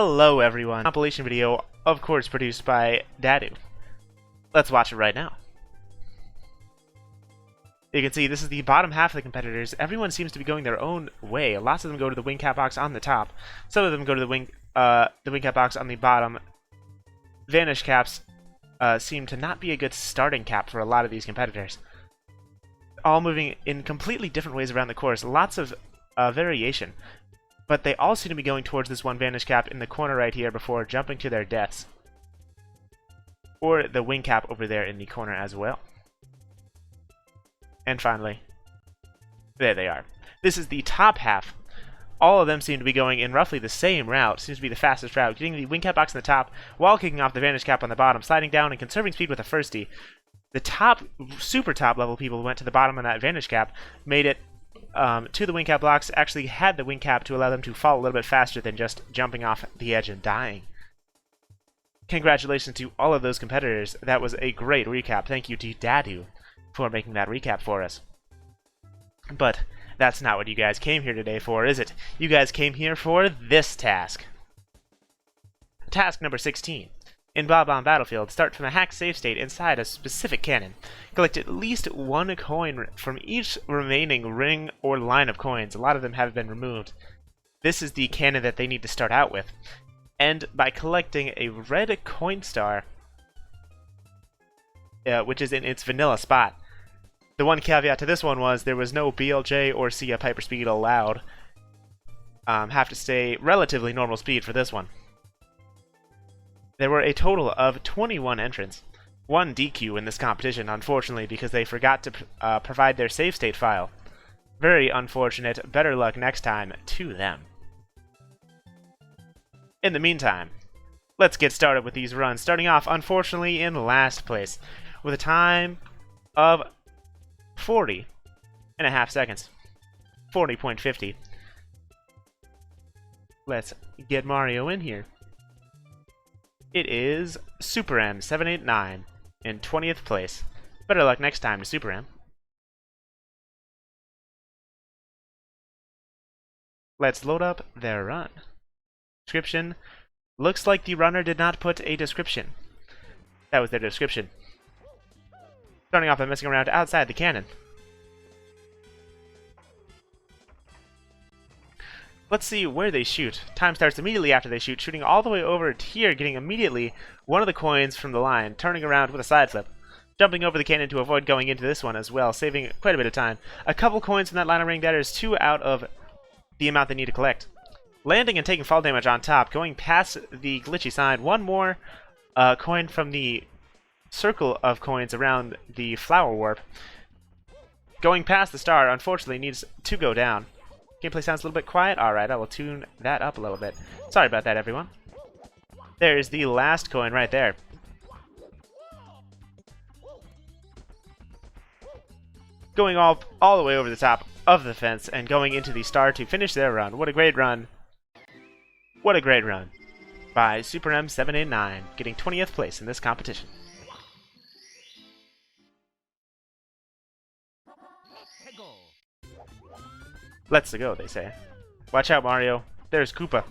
Hello everyone, compilation video, of course produced by Dadu. Let's watch it right now. You can see this is the bottom half of the competitors. Everyone seems to be going their own way. Lots of them go to the wing cap box on the top. Some of them go to the wing cap box on the bottom. Vanish caps seem to not be a good starting cap for a lot of these competitors. All moving in completely different ways around the course. Lots of variation. But they all seem to be going towards this one vanish cap in the corner right here before jumping to their deaths. Or the wing cap over there in the corner as well. And finally, there they are. This is the top half. All of them seem to be going in roughly the same route. Seems to be the fastest route. Getting the wing cap box on the top while kicking off the vanish cap on the bottom. Sliding down and conserving speed with a firstie. The top, super top level people who went to the bottom of that vanish cap made it to the wing cap blocks, actually had the wing cap to allow them to fall a little bit faster than just jumping off the edge and dying. Congratulations to all of those competitors. That was a great recap. Thank you to Dadu for making that recap for us. But that's not what you guys came here today for, is it? You guys came here for this task. Task number 16. In Bob-omb Battlefield, start from a hacked save state inside a specific cannon. Collect at least one coin from each remaining ring or line of coins. A lot of them have been removed. This is the cannon that they need to start out with. And by collecting a red coin star, which is in its vanilla spot. The one caveat to this one was there was no BLJ or Sia Piper speed allowed. Have to stay relatively normal speed for this one. There were a total of 21 entrants. One DQ in this competition, unfortunately, because they forgot to provide their save state file. Very unfortunate. Better luck next time to them. In the meantime, let's get started with these runs. Starting off, unfortunately, in last place, with a time of 40.5 seconds. 40.50. Let's get Mario in here. It is Super M789 in 20th place. Better luck next time to Super M. Let's load up their run. Description. Looks like the runner did not put a description. That was their description. Starting off by messing around outside the cannon. Let's see where they shoot. Time starts immediately after they shoot, shooting all the way over to here, getting immediately one of the coins from the line, turning around with a side flip. Jumping over the cannon to avoid going into this one as well, saving quite a bit of time. A couple coins from that line of ring, that is 2 out of the amount they need to collect. Landing and taking fall damage on top, going past the glitchy side. One more coin from the circle of coins around the flower warp. Going past the star, unfortunately, needs to go down. Gameplay sounds a little bit quiet. Alright, I will tune that up a little bit. Sorry about that, everyone. There's the last coin right there. Going all the way over the top of the fence and going into the star to finish their run. What a great run. What a great run by Super M789, getting 20th place in this competition. Let's go, they say. Watch out, Mario. There's Koopa.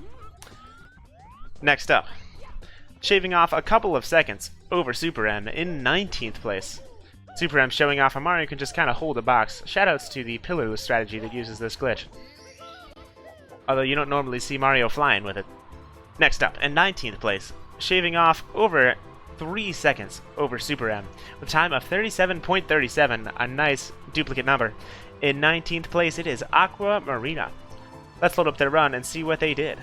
Next up, shaving off a couple of seconds over Super M in 19th place. Super M showing off how Mario can just kind of hold a box. Shoutouts to the pillarless strategy that uses this glitch. Although you don't normally see Mario flying with it. Next up, in 19th place, shaving off over 3 seconds over Super M, with a time of 37.37, a nice duplicate number. In 19th place, it is Aqua Marina. Let's load up their run and see what they did.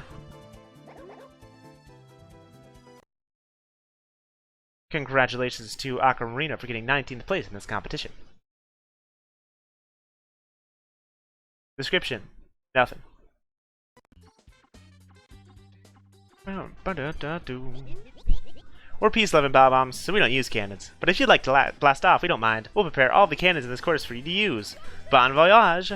Congratulations to Aqua Marina for getting 19th place in this competition. Description. Nothing. We're Peace Loving Bob-ombs, so we don't use cannons. But if you'd like to blast off, we don't mind. We'll prepare all the cannons in this course for you to use. Bon voyage!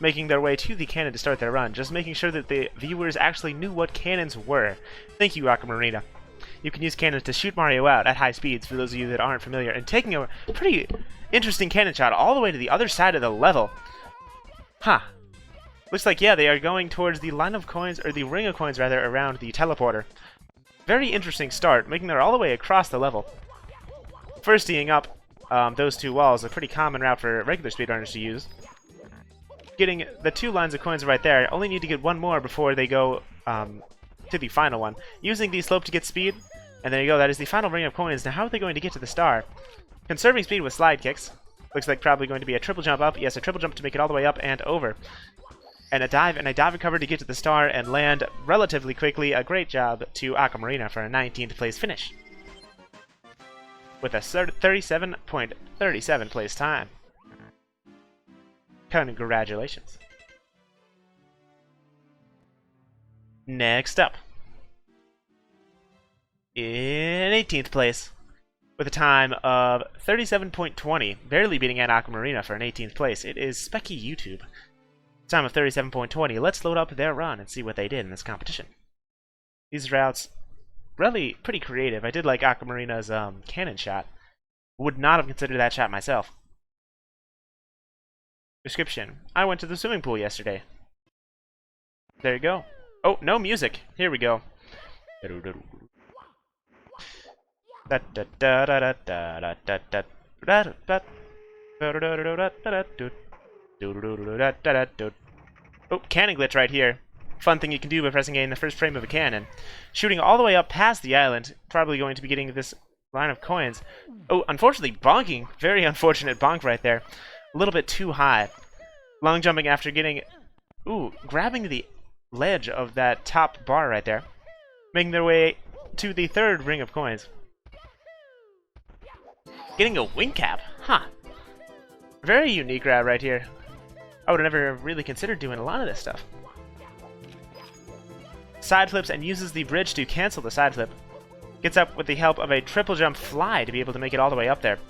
Making their way to the cannon to start their run, just making sure that the viewers actually knew what cannons were. Thank you, Aqua Marina. You can use cannons to shoot Mario out at high speeds, for those of you that aren't familiar, and taking a pretty interesting cannon shot all the way to the other side of the level. Huh. Looks like, yeah, they are going towards the line of coins, or the ring of coins, rather, around the teleporter. Very interesting start, making their all the way across the level. First teeing up those two walls, a pretty common route for regular speedrunners to use. Getting the two lines of coins right there, only need to get one more before they go to the final one. Using the slope to get speed, and there you go, that is the final ring of coins. Now how are they going to get to the star? Conserving speed with slide kicks. Looks like probably going to be a triple jump up. Yes, a triple jump to make it all the way up and over. And a dive and recover to get to the star and land relatively quickly. A great job to Aquamarina for a 19th place finish, with a 37.37 place time. Congratulations. Next up, in 18th place, with a time of 37.20, barely beating out Aquamarina for an 18th place, it is Specky YouTube. Time of 37.20. Let's load up their run and see what they did in this competition. These routes, really pretty creative. I did like Aquamarina's cannon shot. Would not have considered that shot myself. Description: I went to the swimming pool yesterday. There you go. Oh, no music. Here we go. Oh, cannon glitch right here. Fun thing you can do by pressing A in the first frame of a cannon. Shooting all the way up past the island. Probably going to be getting this line of coins. Oh, unfortunately bonking. Very unfortunate bonk right there. A little bit too high. Long jumping after getting... Ooh, grabbing the ledge of that top bar right there. Making their way to the third ring of coins. Getting a wing cap. Huh. Very unique route right here. I would have never really considered doing a lot of this stuff. Side flips and uses the bridge to cancel the side flip. Gets up with the help of a triple jump fly to be able to make it all the way up there,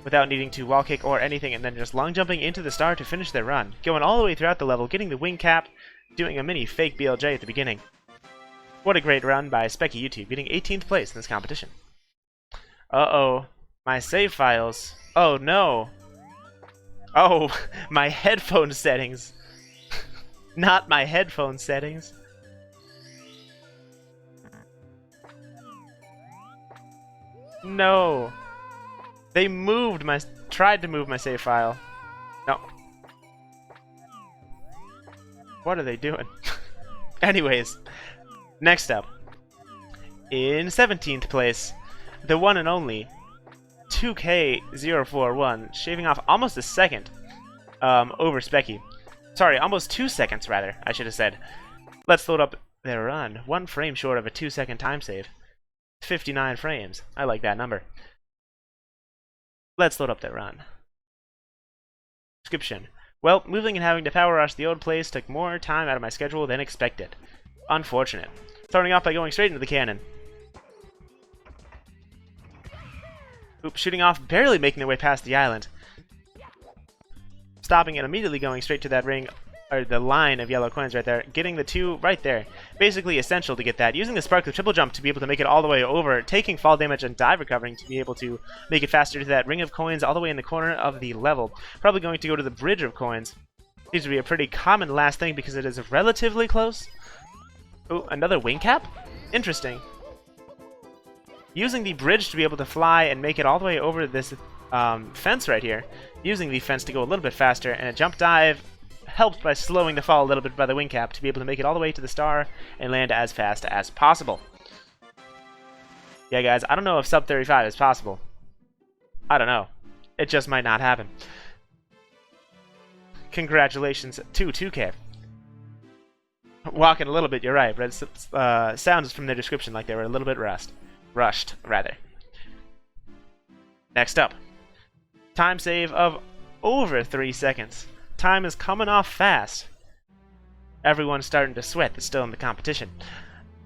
without needing to wall kick or anything, and then just long jumping into the star to finish their run. Going all the way throughout the level, getting the wing cap, doing a mini fake BLJ at the beginning. What a great run by Specky YouTube, getting 18th place in this competition. Uh-oh. My save files. Oh no. Oh, my headphone settings. Not my headphone settings. No. They moved my... tried to move my save file. No. What are they doing? Anyways. Next up. In 17th place, the one and only 2K041, shaving off almost a second over Specky. Sorry, almost 2 seconds, rather, I should have said. Let's load up their run. 1 frame short of a 2-second time save. 59 frames. I like that number. Let's load up their run. Description: well, moving and having to power rush the old place took more time out of my schedule than expected. Unfortunate. Starting off by going straight into the cannon. Oops, shooting off, barely making their way past the island. Stopping and immediately going straight to that ring, or the line of yellow coins right there. Getting the 2 right there. Basically essential to get that. Using the spark, the triple jump to be able to make it all the way over. Taking fall damage and dive recovering to be able to make it faster to that ring of coins all the way in the corner of the level. Probably going to go to the bridge of coins. Seems to be a pretty common last thing because it is relatively close. Oh, another wing cap? Interesting. Using the bridge to be able to fly and make it all the way over this fence right here. Using the fence to go a little bit faster, and a jump dive helped by slowing the fall a little bit by the wing cap to be able to make it all the way to the star and land as fast as possible. Yeah, guys, I don't know if sub 35 is possible. I don't know. It just might not happen. Congratulations to 2K. Walking a little bit, you're right, but it sounds from their description like they were a little bit rushed, rather. Next up, time save of over 3 seconds. Time is coming off fast. Everyone's starting to sweat that's still in the competition.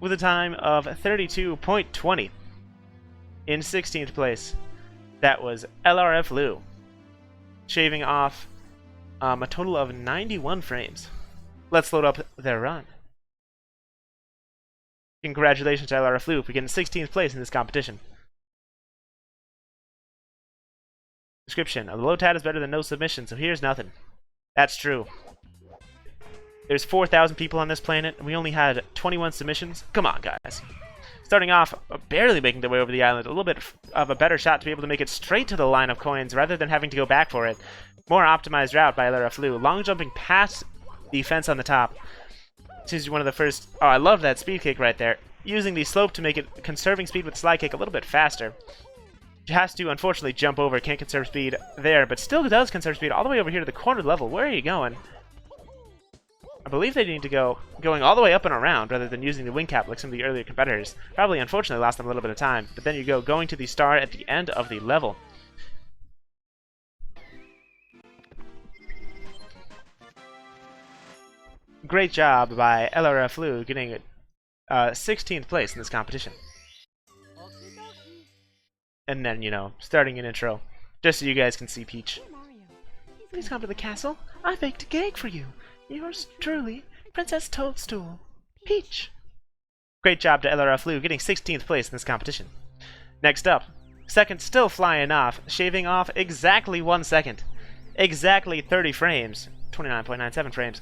With a time of 32.20. In 16th place, that was LRF Lou, shaving off a total of 91 frames. Let's load up their run. Congratulations to LRF Lou for getting 16th place in this competition. Description: a low tat is better than no submission, so here's nothing. That's true. There's 4,000 people on this planet, and we only had 21 submissions. Come on, guys. Starting off, barely making their way over the island, a little bit of a better shot to be able to make it straight to the line of coins rather than having to go back for it. More optimized route by Lara Flew. Long jumping past the fence on the top. This is one of the first... Oh, I love that speed kick right there. Using the slope to make it conserving speed with slide kick a little bit faster. She has to, unfortunately, jump over. Can't conserve speed there, but still does conserve speed all the way over here to the corner level. Where are you going? I believe they need to go going all the way up and around rather than using the wing cap like some of the earlier competitors. Probably, unfortunately, lost them a little bit of time. But then you go going to the star at the end of the level. Great job by LRF Flu getting 16th place in this competition. And then, you know, starting an intro, just so you guys can see Peach. Please come to the castle. I baked a cake for you. Yours truly, Princess Toadstool, Peach. Great job to LRF Flu getting 16th place in this competition. Next up, second still flying off, shaving off exactly 1 second. Exactly 30 frames, 29.97 frames.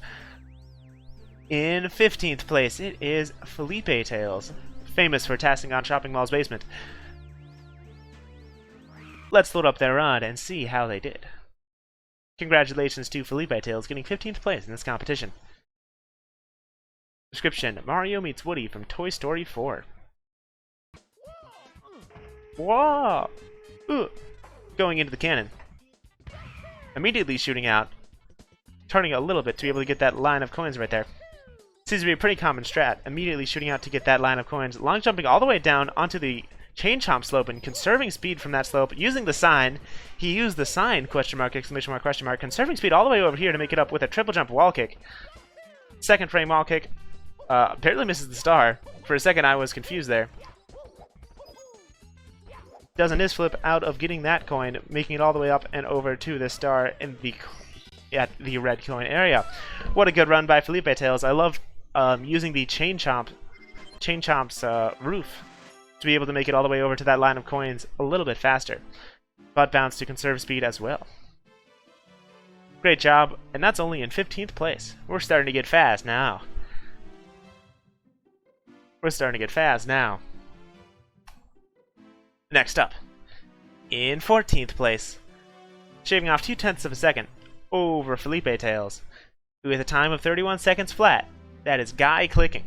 In 15th place, it is Felipe Tails, famous for tassing on Shopping Mall's basement. Let's load up their run and see how they did. Congratulations to Felipe Tails getting 15th place in this competition. Description: Mario meets Woody from Toy Story 4. Whoa! Going into the cannon. Immediately shooting out. Turning a little bit to be able to get that line of coins right there. Seems to be a pretty common strat. Immediately shooting out to get that line of coins. Long jumping all the way down onto the chain chomp slope and conserving speed from that slope using the sign. He used the sign, question mark, exclamation mark, question mark, conserving speed all the way over here to make it up with a triple jump wall kick. Second frame wall kick. Barely misses the star. For a second I was confused there. Does an is flip out of getting that coin, making it all the way up and over to the star in the at the red coin area. What a good run by Felipe Tails. I love using the chain chomp's roof to be able to make it all the way over to that line of coins a little bit faster. Butt bounce to conserve speed as well. Great job, and that's only in 15th place. We're starting to get fast now. We're starting to get fast now. Next up, in 14th place, shaving off 0.2 of a second over Felipe Tails, with a time of 31 seconds flat. That is Guy Clicking.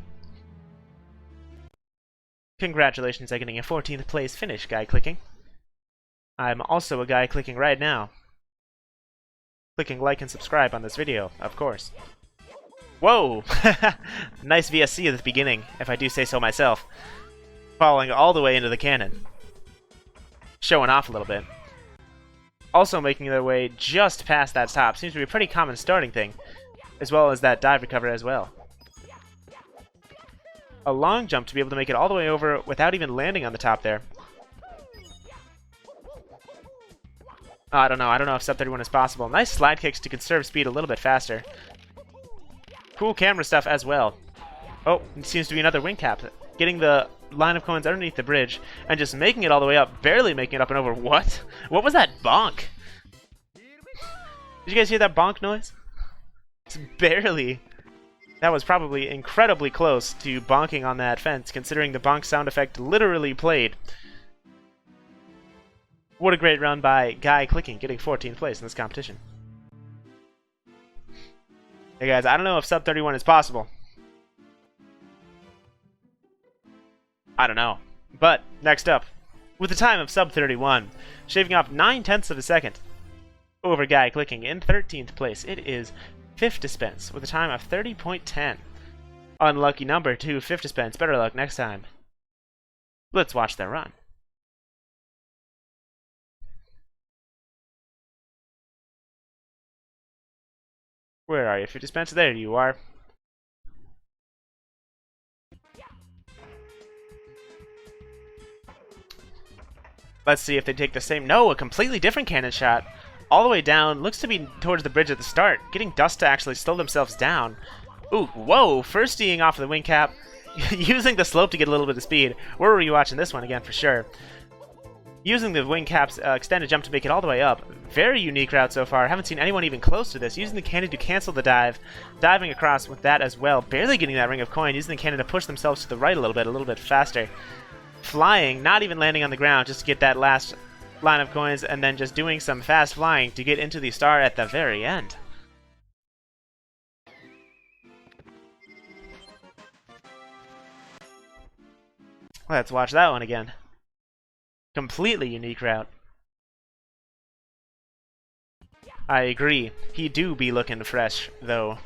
Congratulations on getting a 14th place finish, Guy Clicking. I'm also a guy clicking right now. Clicking like and subscribe on this video, of course. Whoa! Nice VSC at the beginning, if I do say so myself. Falling all the way into the cannon. Showing off a little bit. Also making their way just past that top. Seems to be a pretty common starting thing. As well as that dive recover as well. A long jump to be able to make it all the way over without even landing on the top there. Oh, I don't know if sub 31 is possible. Nice slide kicks to conserve speed a little bit faster. Cool camera stuff as well. Oh, it seems to be another wing cap. Getting the line of coins underneath the bridge and just making it all the way up, barely making it up and over. What? What was that bonk? Did you guys hear that bonk noise? It's barely... That was probably incredibly close to bonking on that fence, considering the bonk sound effect literally played. What a great run by Guy Clicking, getting 14th place in this competition. Hey guys, I don't know if sub 31 is possible. I don't know. But, next up, with a time of sub 31, shaving off 0.9 of a second over Guy Clicking in 13th place, it is Fifth Dispense with a time of 30.10. Unlucky number to Fifth Dispense. Better luck next time. Let's watch their run. Where are you, Fifth Dispense? There you are. Let's see if they take the same... No, a completely different cannon shot. All the way down. Looks to be towards the bridge at the start. Getting dust to actually slow themselves down. Ooh, whoa. First D'ing off of the wing cap. Using the slope to get a little bit of speed. We're rewatching this one again for sure. Using the wing cap's extended jump to make it all the way up. Very unique route so far. Haven't seen anyone even close to this. Using the cannon to cancel the dive. Diving across with that as well. Barely getting that ring of coin. Using the cannon to push themselves to the right a little bit faster. Flying, not even landing on the ground, just to get that last line of coins, and then just doing some fast flying to get into the star at the very end. Let's watch that one again. Completely unique route. I agree. He do be looking fresh, though.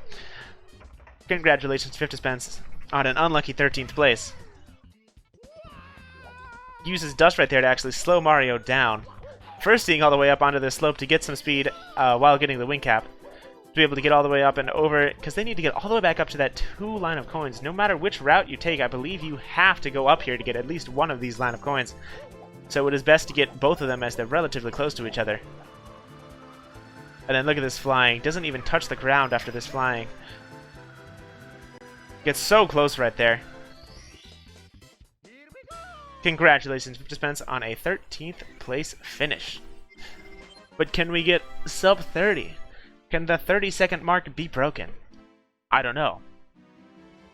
Congratulations, 50 Spence, on an unlucky 13th place. Uses dust right there to actually slow Mario down. First seeing all the way up onto this slope to get some speed while getting the wing cap. To be able to get all the way up and over, because they need to get all the way back up to that 2 line of coins. No matter which route you take, I believe you have to go up here to get at least one of these line of coins. So it is best to get both of them as they're relatively close to each other. And then look at this flying. Doesn't even touch the ground after this flying. Gets so close right there. Congratulations, 50 Spence, on a 13th place finish. But can we get sub 30? Can the 30-second mark be broken? I don't know.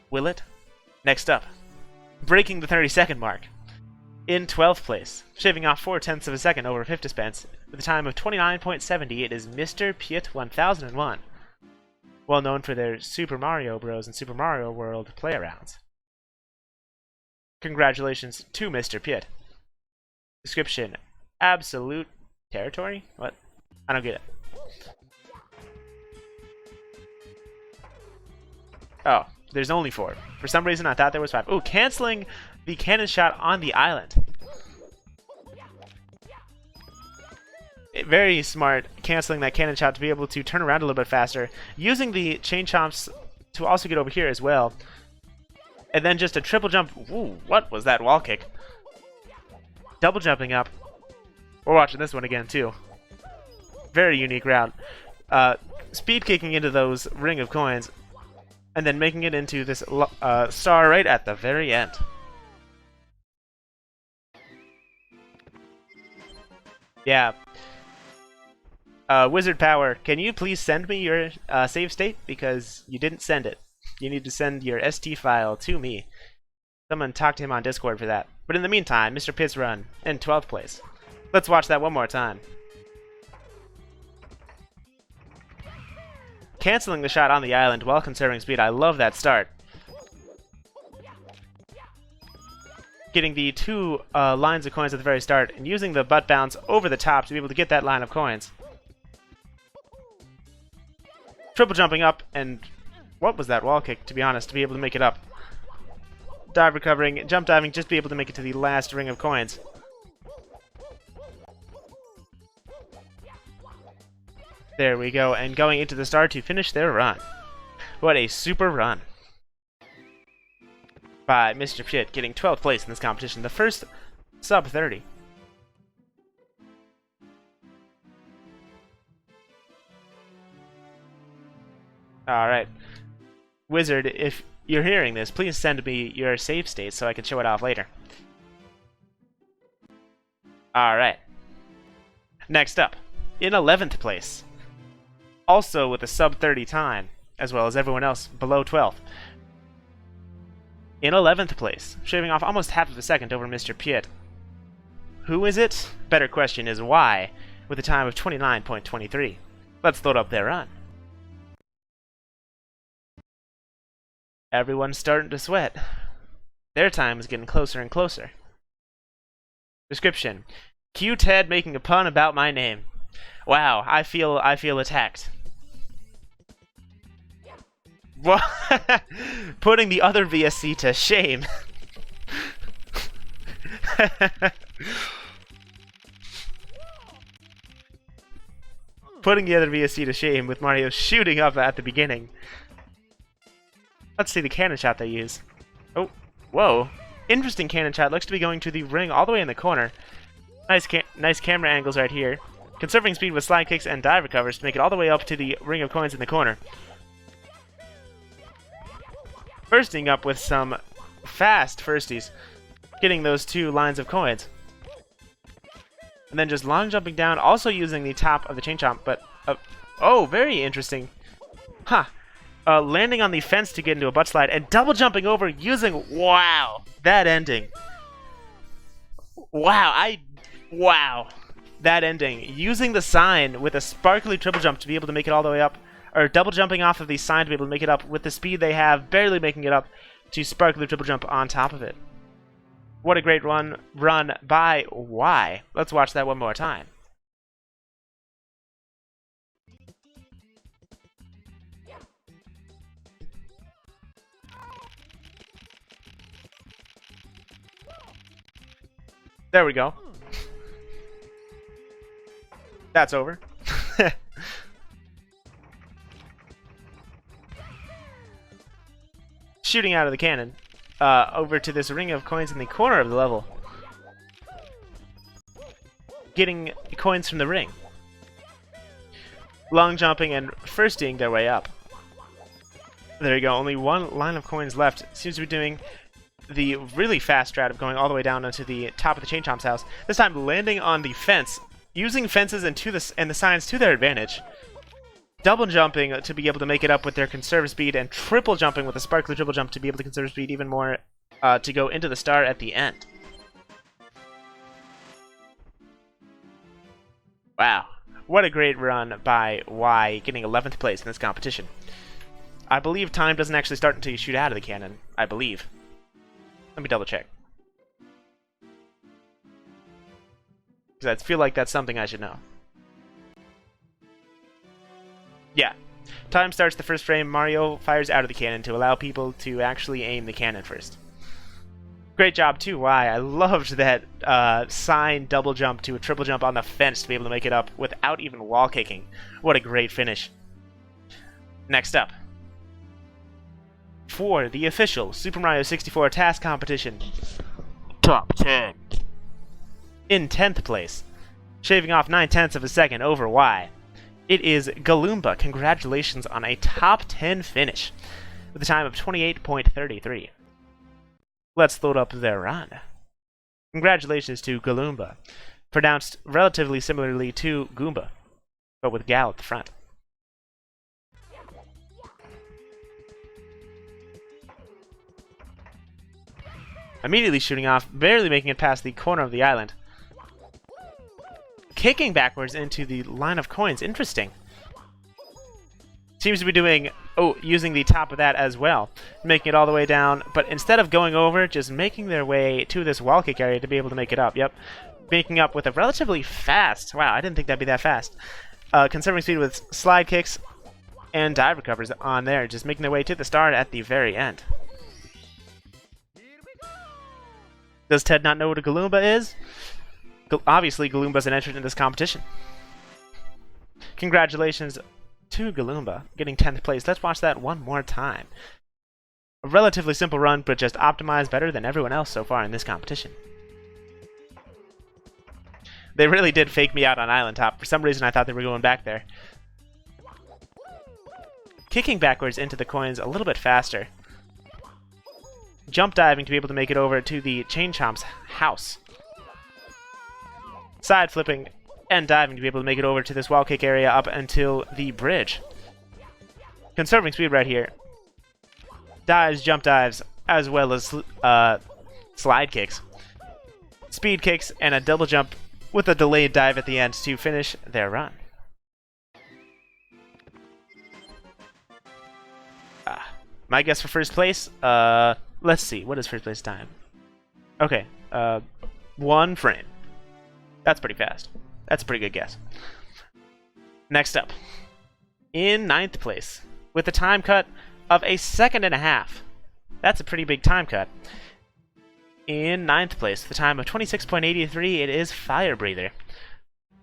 Will it? Next up, breaking the 30-second mark. In 12th place, shaving off 0.4 of a second over 50 Spence, with a time of 29.70, it is Mr. Piet 1001. Well known for their Super Mario Bros. And Super Mario World play-arounds. Congratulations to Mr. Piet. Description: absolute territory? What? I don't get it. Oh, there's only 4. For some reason, I thought there was 5. Ooh, canceling the cannon shot on the island. Very smart, canceling that cannon shot to be able to turn around a little bit faster. Using the chain chomps to also get over here as well. And then just a triple jump. Ooh, what was that wall kick? Double jumping up. We're watching this one again, too. Very unique route. Speed kicking into those ring of coins. And then making it into this star right at the very end. Yeah. Wizard Power, can you please send me your save state? Because you didn't send it. You need to send your ST file to me. Someone talk to him on Discord for that. But in the meantime, Mr. Pitt's run in 12th place. Let's watch that one more time. Canceling the shot on the island while conserving speed. I love that start. Getting the 2 lines of coins at the very start and using the butt bounce over the top to be able to get that line of coins. Triple jumping up, and what was that wall kick, to be honest, to be able to make it up. Dive recovering, jump diving, just be able to make it to the last ring of coins. There we go, and going into the star to finish their run. What a super run by Mr. Pitt, getting 12th place in this competition, the first sub 30. Alright. Wizard, if you're hearing this, please send me your save state so I can show it off later. Alright. Next up, in 11th place, also with a sub 30 time, as well as everyone else below 12th. In 11th place, shaving off almost half of a second over Mr. Piet. Who is it? Better question is why, with a time of 29.23. Let's load up their run. Everyone's starting to sweat. Their time is getting closer and closer. Description: Q-Ted making a pun about my name. Wow, I feel attacked. Putting the other VSC to shame. Putting the other VSC to shame with Mario shooting up at the beginning. Let's see the cannon shot they use. Oh, whoa. Interesting cannon shot. Looks to be going to the ring all the way in the corner. Nice camera angles right here. Conserving speed with slide kicks and dive recovers to make it all the way up to the ring of coins in the corner. Bursting up with some fast firsties. Getting those 2 lines of coins. And then just long jumping down, also using the top of the chain chomp, but... oh, very interesting. Huh. Landing on the fence to get into a butt slide, and double jumping over using... Wow! That ending. Wow, wow. That ending. Using the sign with a sparkly triple jump to be able to make it all the way up, or double jumping off of the sign to be able to make it up with the speed they have, barely making it up to sparkly triple jump on top of it. What a great run by Y. Let's watch that one more time. There we go. That's over. Shooting out of the cannon over to this ring of coins in the corner of the level. Getting coins from the ring. Long jumping and firsting their way up. There you go, only one line of coins left. Seems to be doing the really fast strat of going all the way down onto the top of the Chain Chomp's house. This time landing on the fence, using fences and the signs to their advantage. Double jumping to be able to make it up with their conserve speed, and triple jumping with a sparkly triple jump to be able to conserve speed even more to go into the star at the end. Wow. What a great run by Y, getting 11th place in this competition. I believe time doesn't actually start until you shoot out of the cannon. I believe. Let me double check. Because I feel like that's something I should know. Yeah. Time starts the first frame. Mario fires out of the cannon to allow people to actually aim the cannon first. Great job too, Y. I loved that sign double jump to a triple jump on the fence to be able to make it up without even wall kicking. What a great finish. Next up, for the official Super Mario 64 TAS competition, Top 10. In 10th place, shaving off 9/10 of a second over Y, it is Galoomba. Congratulations on a top 10 finish with a time of 28.33. Let's load up their run. Congratulations to Galoomba, pronounced relatively similarly to Goomba, but with Gal at the front. Immediately shooting off, barely making it past the corner of the island. Kicking backwards into the line of coins. Interesting. Seems to be doing, using the top of that as well. Making it all the way down, but instead of going over, just making their way to this wall kick area to be able to make it up. Yep. Making up with a relatively fast, wow, I didn't think that'd be that fast. Conserving speed with slide kicks and dive recovers on there, just making their way to the start at the very end. Does Ted not know what a Galoomba is? Obviously, Galoomba's an entrant in this competition. Congratulations to Galoomba, getting 10th place. Let's watch that one more time. A relatively simple run, but just optimized better than everyone else so far in this competition. They really did fake me out on Island Top. For some reason, I thought they were going back there. Kicking backwards into the coins a little bit faster. Jump diving to be able to make it over to the Chain Chomp's house. Side flipping and diving to be able to make it over to this wall kick area up until the bridge. Conserving speed right here. Dives, jump dives, as well as slide kicks. Speed kicks and a double jump with a delayed dive at the end to finish their run. My guess for first place, let's see, what is first place time? Okay, 1 frame. That's pretty fast. That's a pretty good guess. Next up, in 9th place, with a time cut of 1.5 seconds. That's a pretty big time cut. In 9th place, with a time of 26.83, it is Fire Breather.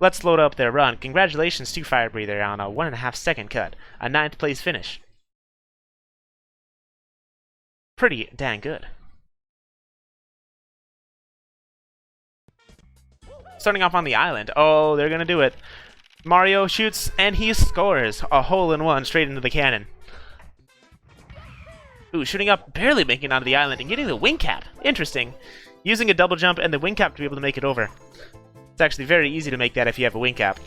Let's load up their run. Congratulations to Fire Breather on a 1.5 second cut, a 9th place finish. Pretty dang good. Starting off on the island. Oh, they're gonna do it. Mario shoots and he scores a hole-in-one straight into the cannon. Ooh, shooting up, barely making it onto the island and getting the wing cap. Interesting. Using a double jump and the wing cap to be able to make it over. It's actually very easy to make that if you have a wing cap.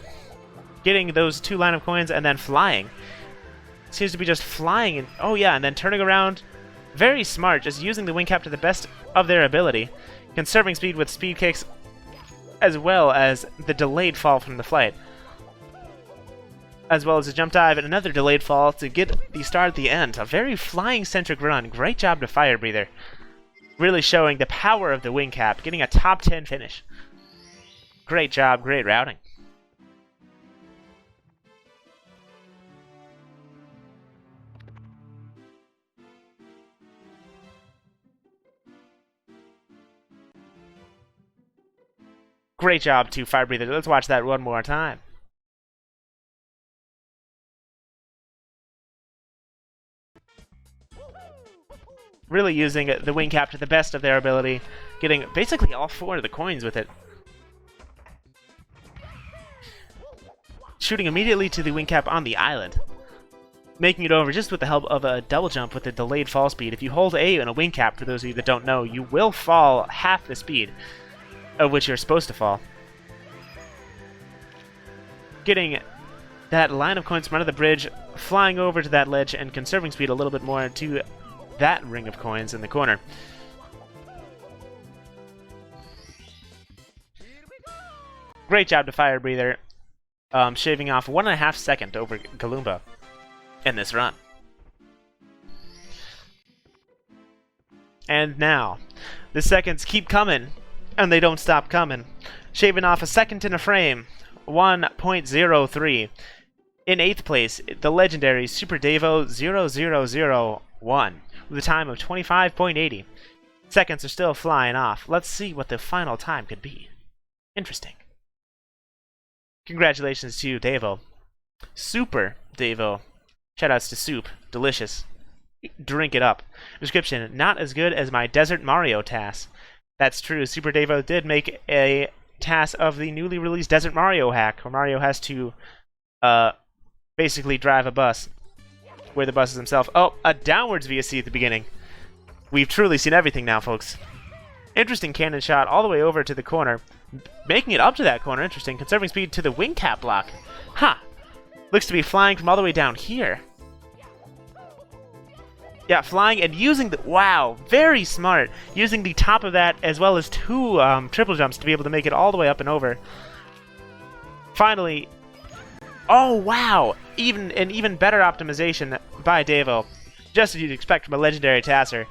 Getting those 2 line of coins and then flying. Seems to be just flying. And, oh yeah, and then turning around. Very smart, just using the wing cap to the best of their ability. Conserving speed with speed kicks, as well as the delayed fall from the flight. As well as a jump dive and another delayed fall to get the start at the end. A very flying-centric run. Great job to Fire Breather. Really showing the power of the wing cap, getting a top 10 finish. Great job, great routing. Great job to Fire Breather. Let's watch that one more time. Really using the wing cap to the best of their ability, getting basically all 4 of the coins with it. Shooting immediately to the wing cap on the island. Making it over just with the help of a double jump with a delayed fall speed. If you hold A in a wing cap, for those of you that don't know, you will fall half the speed of which you're supposed to fall. Getting that line of coins from under the bridge, flying over to that ledge, and conserving speed a little bit more to that ring of coins in the corner. Great job to Fire Breather, shaving off 1.5 seconds over Galumba in this run. And now, the seconds keep coming, and they don't stop coming. Shaving off a second in a frame, 1.03. In 8th place, the legendary Super Devo 0001, with a time of 25.80. Seconds are still flying off. Let's see what the final time could be. Interesting. Congratulations to Devo. Super Devo. Shoutouts to Soup. Delicious. Drink it up. Description: not as good as my Desert Mario TAS. That's true. Super Devo did make a TAS of the newly released Desert Mario hack, where Mario has to basically drive a bus, where the bus is himself. Oh, a downwards VSC at the beginning. We've truly seen everything now, folks. Interesting cannon shot all the way over to the corner, making it up to that corner. Interesting. Conserving speed to the wing cap block. Ha! Looks to be flying from all the way down here. Yeah, flying and using the... Wow, very smart. Using the top of that as well as 2 triple jumps to be able to make it all the way up and over. Finally... Oh, wow! An even better optimization by Devo. Just as you'd expect from a legendary TASer.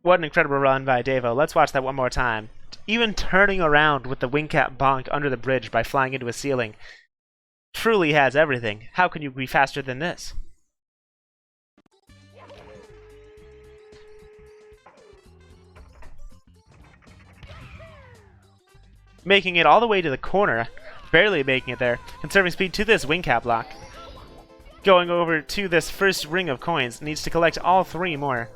What an incredible run by Devo. Let's watch that one more time. Even turning around with the wing cap bonk under the bridge by flying into a ceiling. Truly has everything. How can you be faster than this? Making it all the way to the corner. Barely making it there. Conserving speed to this wing cap block. Going over to this first ring of coins. Needs to collect all 3 more.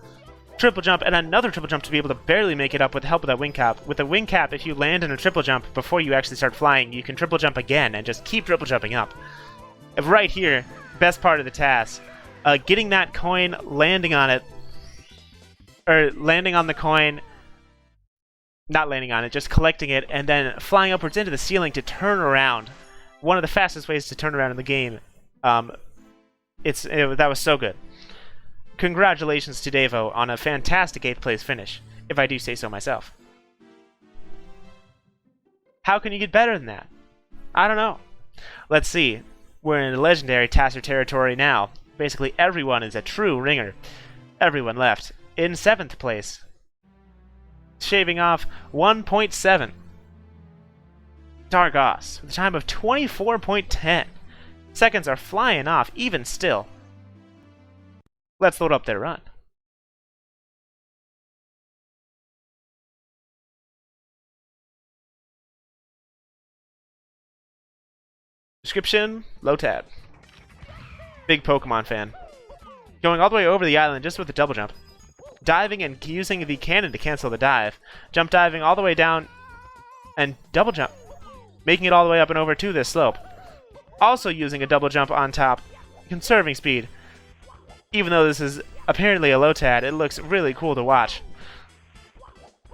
Triple jump and another triple jump to be able to barely make it up with the help of that wing cap. With the wing cap, if you land in a triple jump before you actually start flying, you can triple jump again and just keep triple jumping up. Right here, best part of the TAS. Getting that coin, landing on it, or landing on the coin, not landing on it, just collecting it, and then flying upwards into the ceiling to turn around. One of the fastest ways to turn around in the game. That was so good. Congratulations to Devo on a fantastic 8th place finish, if I do say so myself. How can you get better than that? I don't know. Let's see. We're in legendary TASer territory now. Basically everyone is a true ringer. Everyone left. In 7th place. Shaving off 1.7. Dargos, with a time of 24.10. Seconds are flying off, even still. Let's load up their run. Description, low tab. Big Pokemon fan. Going all the way over the island just with a double jump. Diving and using the cannon to cancel the dive. Jump diving all the way down and double jump. Making it all the way up and over to this slope. Also using a double jump on top. Conserving speed. Even though this is apparently a Lotad. It looks really cool to watch.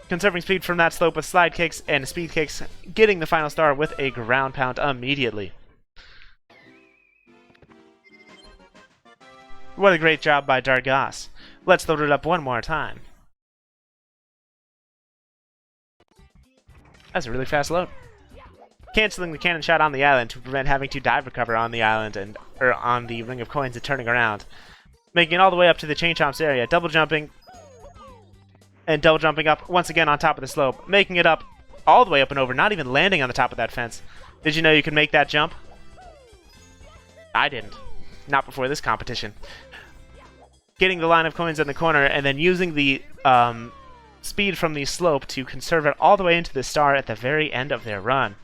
Conserving speed from that slope with slide kicks and speed kicks, getting the final star with a ground pound immediately. What a great job by Dargas. Let's load it up one more time. That's a really fast load. Canceling the cannon shot on the island to prevent having to dive recover on the island or on the ring of coins and turning around. Making it all the way up to the chain chomps area, double jumping and double jumping up once again on top of the slope, making it up all the way up and over, not even landing on the top of that fence. Did you know you can make that jump? I didn't. Not before this competition. Getting the line of coins in the corner and then using the speed from the slope to conserve it all the way into the star at the very end of their run.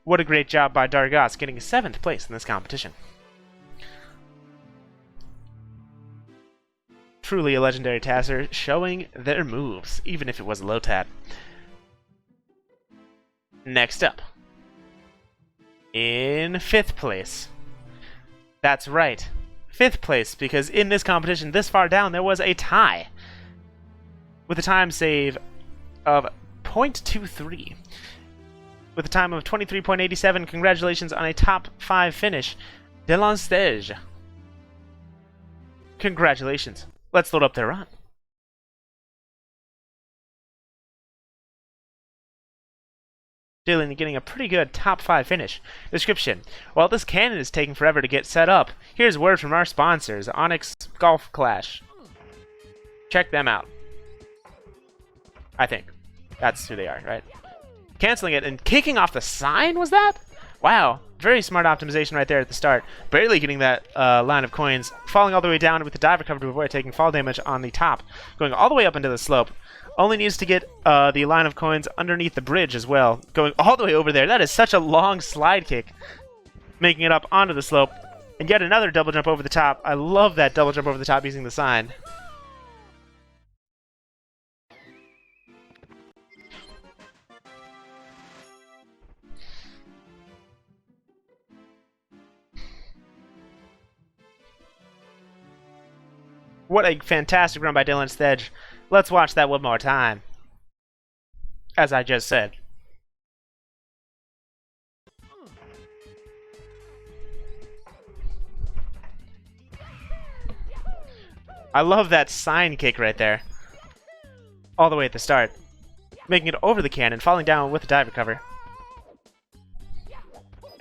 What a great job by Dargas, getting 7th place in this competition. Truly a legendary TASer, showing their moves, even if it was a Lotad. Next up, in 5th place. That's right, 5th place, because in this competition, this far down, there was a tie. With a time save of 0.23. With a time of 23.87, congratulations on a top 5 finish, Dylan Stage. Congratulations. Let's load up their run. Dylan getting a pretty good top 5 finish. Description: while this cannon is taking forever to get set up, here's word from our sponsors, Onyx Golf Clash. Check them out. I think. That's who they are, right? Canceling it and kicking off the sign, was that? Wow, very smart optimization right there at the start. Barely getting that line of coins, falling all the way down with the dive recover to avoid taking fall damage on the top. Going all the way up into the slope. Only needs to get the line of coins underneath the bridge as well. Going all the way over there. That is such a long slide kick. Making it up onto the slope. And yet another double jump over the top. I love that double jump over the top using the sign. What a fantastic run by Dylan Stage. Let's watch that one more time. As I just said. I love that sign kick right there. All the way at the start. Making it over the cannon, falling down with the dive recover.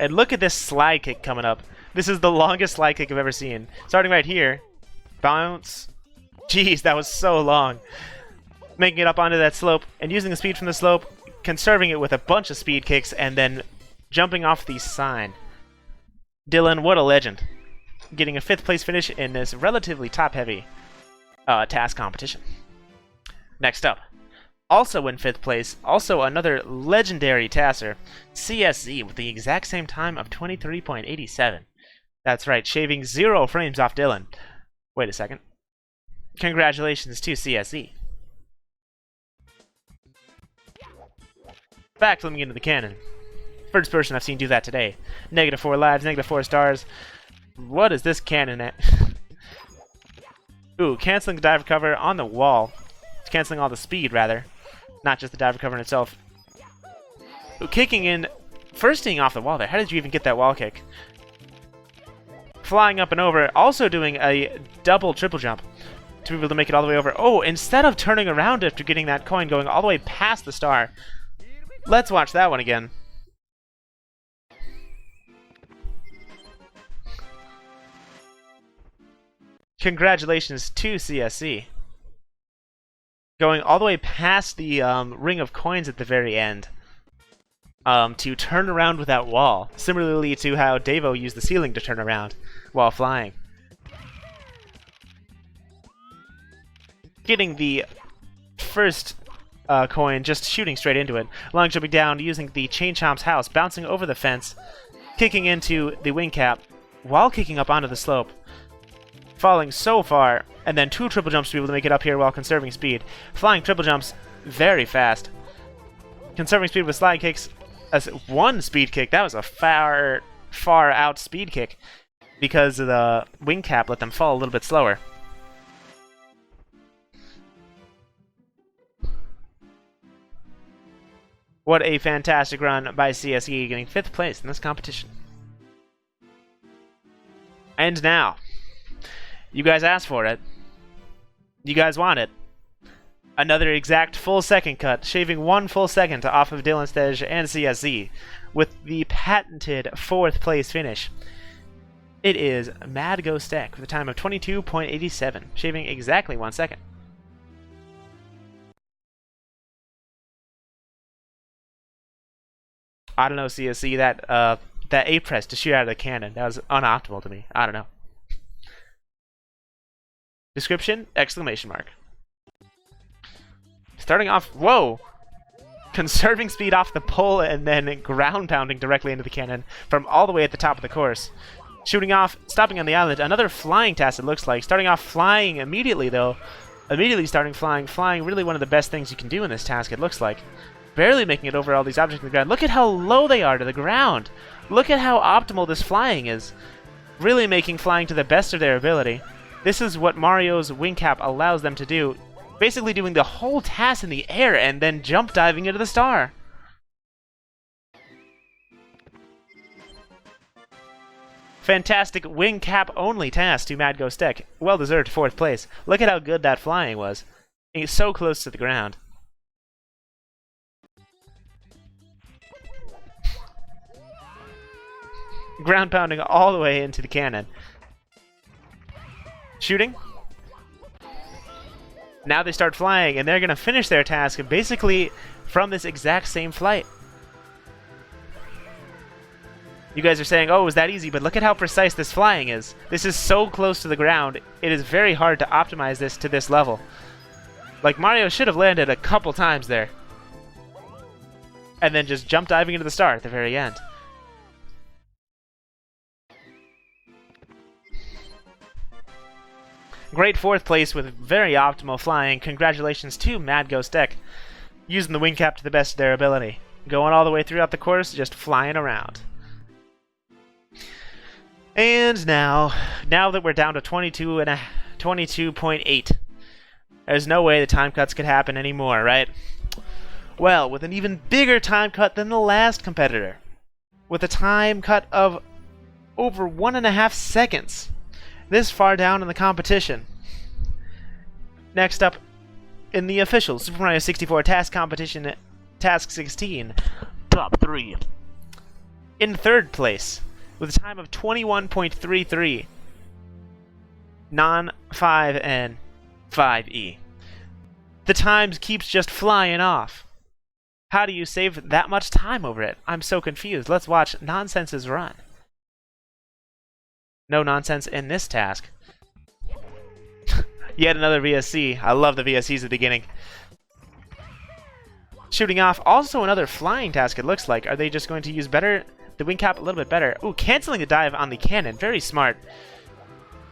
And look at this slide kick coming up. This is the longest slide kick I've ever seen. Starting right here. Bounce. Jeez, that was so long. Making it up onto that slope and using the speed from the slope, conserving it with a bunch of speed kicks, and then jumping off the sign. Dylan, what a legend. Getting a 5th place finish in this relatively top-heavy task competition. Next up, also in 5th place, also another legendary TASer, CSZ, with the exact same time of 23.87. That's right, shaving 0 frames off Dylan. Wait a second. Congratulations to CSZ. Backflipping into the cannon. First person I've seen do that today. -4 lives, -4 stars. What is this cannon at? Ooh, canceling the dive recover on the wall. Canceling all the speed, rather. Not just the dive recover in itself. Ooh, kicking in, firsting off the wall there. How did you even get that wall kick? Flying up and over, also doing a double triple jump to be able to make it all the way over. Oh, instead of turning around after getting that coin, going all the way past the star. Let's watch that one again. Congratulations to CSC. Going all the way past the ring of coins at the very end. To turn around with that wall. Similarly to how Davo used the ceiling to turn around while flying. Getting the first coin, just shooting straight into it. Long jumping down, using the Chain Chomp's house, bouncing over the fence, kicking into the wing cap, while kicking up onto the slope. Falling so far, and then 2 triple jumps to be able to make it up here while conserving speed. Flying triple jumps very fast. Conserving speed with slide kicks. As 1 speed kick, that was a far out speed kick. because the wing cap let them fall a little bit slower. What a fantastic run by CSE, getting 5th place in this competition. And now, you guys asked for it. You guys want it. Another exact full second cut, shaving 1 full second off of Dylan Stej and CSE, with the patented 4th place finish. It is Mad Ghost Tech with a time of 22.87, shaving exactly 1 second. I don't know, CSE, that A press to shoot out of the cannon, that was unoptimal to me. I don't know. Description, exclamation mark. Starting off, whoa! Conserving speed off the pole and then ground pounding directly into the cannon from all the way at the top of the course. Shooting off, stopping on the island, another flying task it looks like. Starting off flying immediately though. Immediately starting flying. Flying, really one of the best things you can do in this task, it looks like. Barely making it over all these objects on the ground. Look at how low they are to the ground. Look at how optimal this flying is. Really making flying to the best of their ability. This is what Mario's wing cap allows them to do. Basically doing the whole task in the air and then jump diving into the star. Fantastic wing cap only task to Mad Ghost Tech. Well deserved 4th place. Look at how good that flying was. It's so close to the ground. Ground pounding all the way into the cannon. Shooting. Now they start flying, and they're going to finish their task basically from this exact same flight. You guys are saying, oh, is that easy? But look at how precise this flying is. This is so close to the ground, it is very hard to optimize this to this level. Like, Mario should have landed a couple times there. And then just jump diving into the star at the very end. Great 4th place with very optimal flying. Congratulations to Mad Ghost Tech, using the wing cap to the best of their ability. Going all the way throughout the course, just flying around. And now that we're down to 22.8, there's no way the time cuts could happen anymore, right? Well, with an even bigger time cut than the last competitor, with a time cut of over 1.5 seconds. This far down in the competition. Next up, in the official Super Mario 64 TAS competition, Task 16, top 3. In 3rd place, with a time of 21.33, non-5 and 5E. The times keeps just flying off. How do you save that much time over it? I'm so confused. Let's watch Nonsense's run. No nonsense in this task. Yet another VSC. I love the VSCs at the beginning. Shooting off. Also another flying task it looks like. Are they just going to use the wing cap a little bit better? Ooh, canceling the dive on the cannon. Very smart.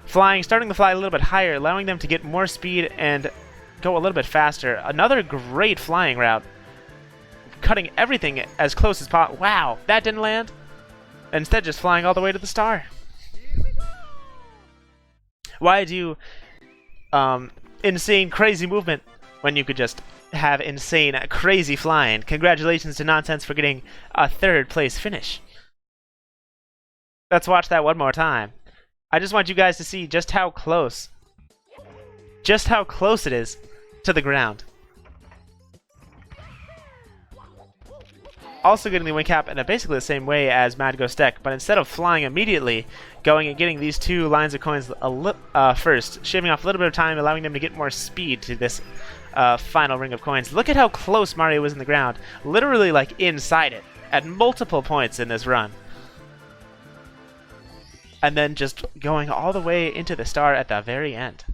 Flying, starting to fly a little bit higher, allowing them to get more speed and go a little bit faster. Another great flying route. Cutting everything as close as possible. Wow, that didn't land. Instead, just flying all the way to the star. Why do insane, crazy movement when you could just have insane, crazy flying? Congratulations to Nonsense for getting a 3rd place finish. Let's watch that one more time. I just want you guys to see just how close it is to the ground. Also getting the wing cap in basically the same way as Mad Ghost Tech, but instead of flying immediately, going and getting these 2 lines of coins first, shaving off a little bit of time, allowing them to get more speed to this final ring of coins. Look at how close Mario was in the ground, literally like inside it, at multiple points in this run. And then just going all the way into the star at the very end.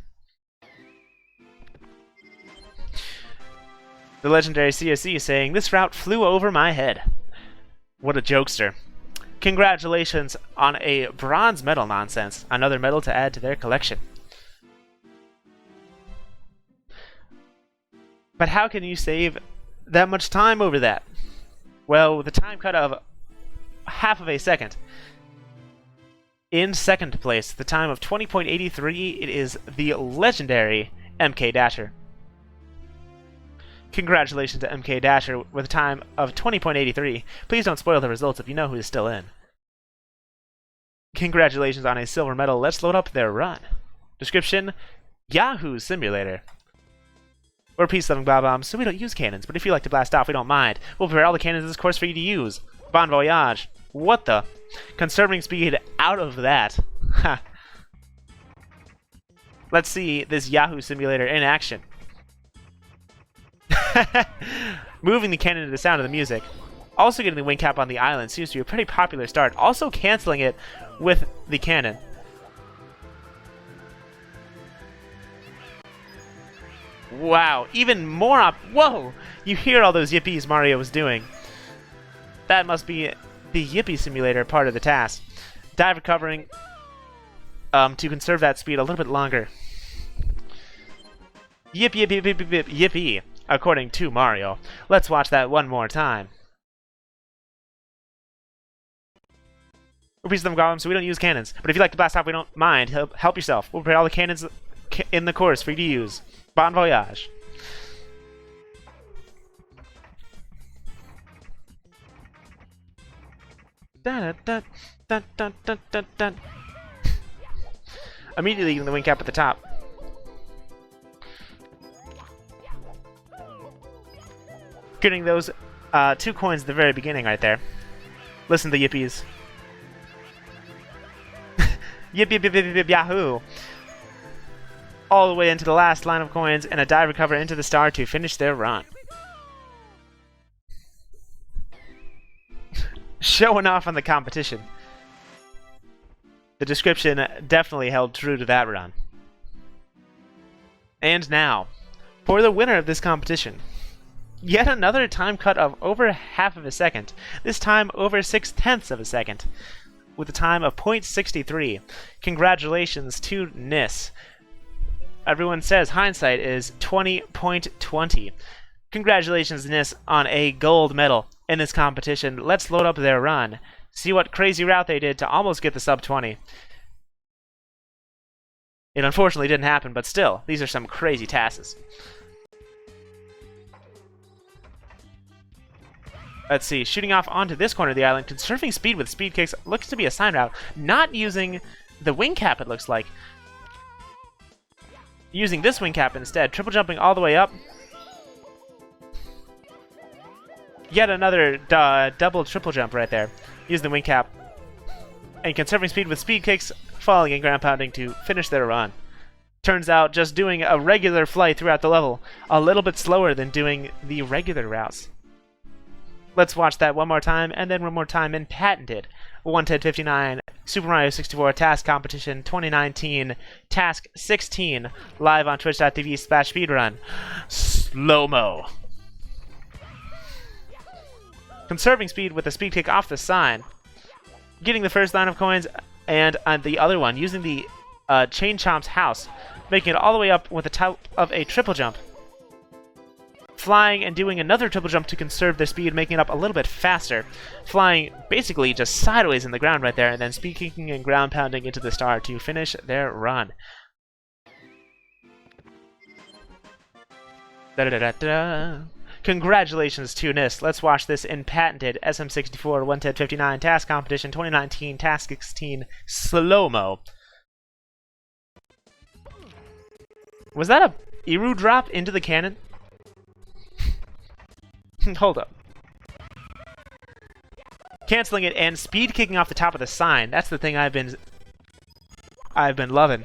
The legendary CSE saying, "This route flew over my head." What a jokester. Congratulations on a bronze medal, Nonsense. Another medal to add to their collection. But how can you save that much time over that? Well, with a time cut of half of a second, In second place, the time of 20.83, it is the legendary MK Dasher. Congratulations to MK Dasher with a time of 20.83. Please don't spoil the results if you know who is still in. Congratulations on a silver medal. Let's load up their run. Description: Yahoo Simulator. We're peace-loving bob-bombs, so we don't use cannons, but if you like to blast off, we don't mind. We'll prepare all the cannons in this course for you to use. Bon voyage. What the? Conserving speed out of that. Ha. Let's see this Yahoo Simulator in action. Moving the cannon to the sound of the music. Also getting the wing cap on the island seems to be a pretty popular start. Also canceling it with the cannon. Wow, even more whoa! You hear all those yippies Mario was doing. That must be the Yippee Simulator part of the task. Dive recovering to conserve that speed a little bit longer. Yip yip yip yip yip yippee, according to Mario. Let's watch that one more time. We're pieces of them golems, so we don't use cannons. But if you like to blast off, we don't mind. Help yourself. We'll prepare all the cannons in the course for you to use. Bon voyage. Dun, dun, dun, dun, dun, dun, dun. Immediately using the wing cap at the top. Getting those 2 coins at the very beginning right there. Listen to the yippies. Yip yip yip yip yip yahoo! All the way into the last line of coins and a dive recover into the star to finish their run. Showing off on the competition. The description definitely held true to that run. And now, for the winner of this competition. Yet another time cut of over half of a second, this time over 6/10 of a second, with a time of 0.63. Congratulations to Nis. Everyone says hindsight is 20.20. Congratulations, Nis, on a gold medal in this competition. Let's load up their run. See what crazy route they did to almost get the sub 20. It unfortunately didn't happen, but still, these are some crazy tasks. Let's see, shooting off onto this corner of the island, conserving speed with speed kicks looks to be a sign route. Not using the wing cap, it looks like. Using this wing cap instead, triple jumping all the way up. Yet another double triple jump right there. Using the wing cap. And conserving speed with speed kicks, falling and ground pounding to finish their run. Turns out just doing a regular flight throughout the level, a little bit slower than doing the regular routes. Let's watch that one more time, and then one more time in patented 11059 Super Mario 64 TAS Competition 2019 Task 16 live on twitch.tv/speedrun. Slow-mo. Conserving speed with a speed kick off the sign. Getting the first line of coins, and on the other one, using the Chain Chomp's house, making it all the way up with the top of a triple jump. Flying and doing another triple jump to conserve their speed, making it up a little bit faster. Flying basically just sideways in the ground right there, and then speed kicking and ground pounding into the star to finish their run. Da-da-da-da-da. Congratulations to Nis. Let's watch this in patented SM64 11059 Task Competition 2019 Task 16 Slow-mo. Was that a Eru drop into the cannon? Hold up. Canceling it and speed kicking off the top of the sign. That's the thing I've been loving.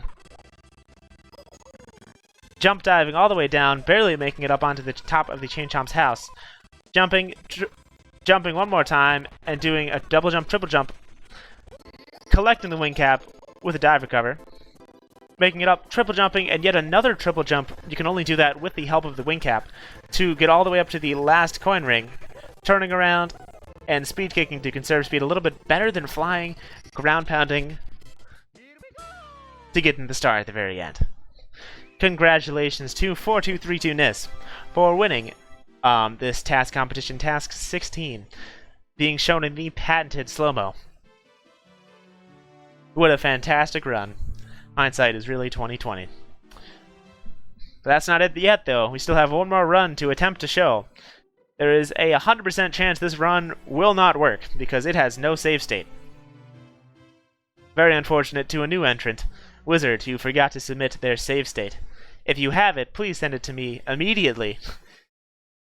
Jump diving all the way down, barely making it up onto the top of the Chain Chomp's house. Jumping one more time and doing a double jump, triple jump. Collecting the wing cap with a dive recover. Making it up, triple jumping, and yet another triple jump. You can only do that with the help of the wing cap to get all the way up to the last coin ring. Turning around and speed kicking to conserve speed a little bit better than flying, ground pounding to get in the star at the very end. Congratulations to 4232 Nis for winning this task competition, Task 16, being shown in the patented slow-mo. What a fantastic run. Hindsight is really 20/20. But that's not it yet, though. We still have one more run to attempt to show. There is a 100% chance this run will not work, because it has no save state. Very unfortunate to a new entrant, Wizard, who forgot to submit their save state. If you have it, please send it to me immediately.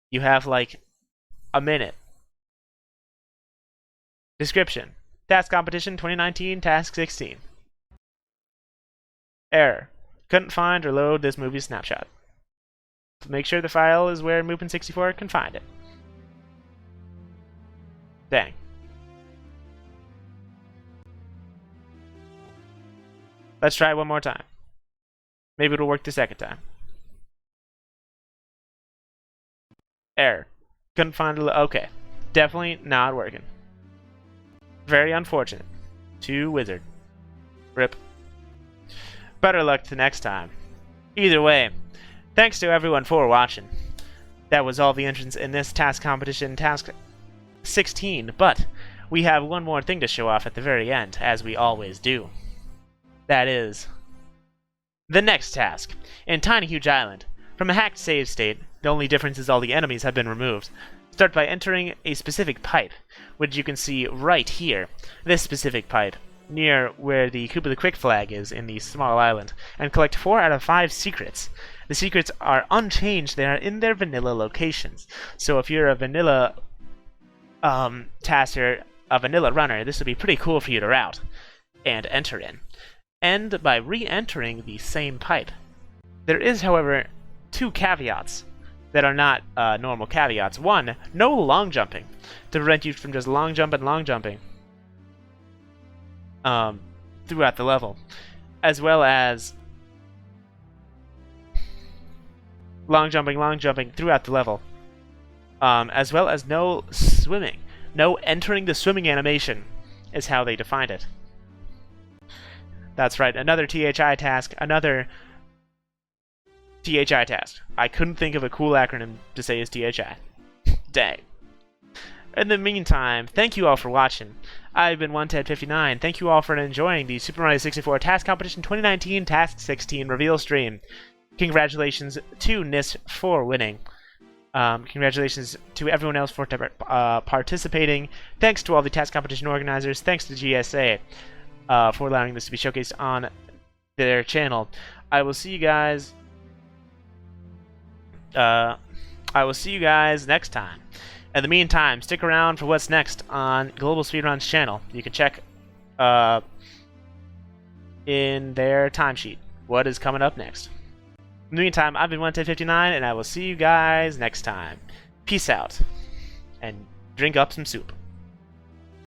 You have, like, a minute. Description. Task Competition 2019, Task 16. Error. Couldn't find or load this movie snapshot. Make sure the file is where Moopin64 can find it. Dang. Let's try one more time. Maybe it'll work the second time. Error. Couldn't find it. Okay. Definitely not working. Very unfortunate. To Wizard. RIP. Better luck the next time. Either way, thanks to everyone for watching. That was all the entrants in this task competition, Task 16, but we have one more thing to show off at the very end, as we always do. That is the next task, in Tiny Huge Island. From a hacked save state, the only difference is all the enemies have been removed. Start by entering a specific pipe, which you can see right here. This specific pipe, near where the Koopa the Quick flag is in the small island, and collect 4 out of 5 secrets. The secrets are unchanged, they are in their vanilla locations. So if you're a vanilla tasker, a vanilla runner, this would be pretty cool for you to route and enter in. And by re-entering the same pipe. There is, however, 2 caveats that are not normal caveats. 1, no long jumping, to prevent you from just long jumping throughout the level, as well as long jumping throughout the level, as well as no swimming. No entering the swimming animation is how they defined it. That's right, another THI task, I couldn't think of a cool acronym to say as THI. Dang. In the meantime, thank you all for watching. I've been OneTed59. Thank you all for enjoying the Super Mario 64 Task Competition 2019 Task 16 reveal stream. Congratulations to Nis for winning. Congratulations to everyone else for participating. Thanks to all the task competition organizers. Thanks to GSA for allowing this to be showcased on their channel. I will see you guys. Next time. In the meantime, stick around for what's next on Global Speedrun's channel. You can check in their timesheet what is coming up next. In the meantime, I've been OneTed59, and I will see you guys next time. Peace out, and drink up some soup.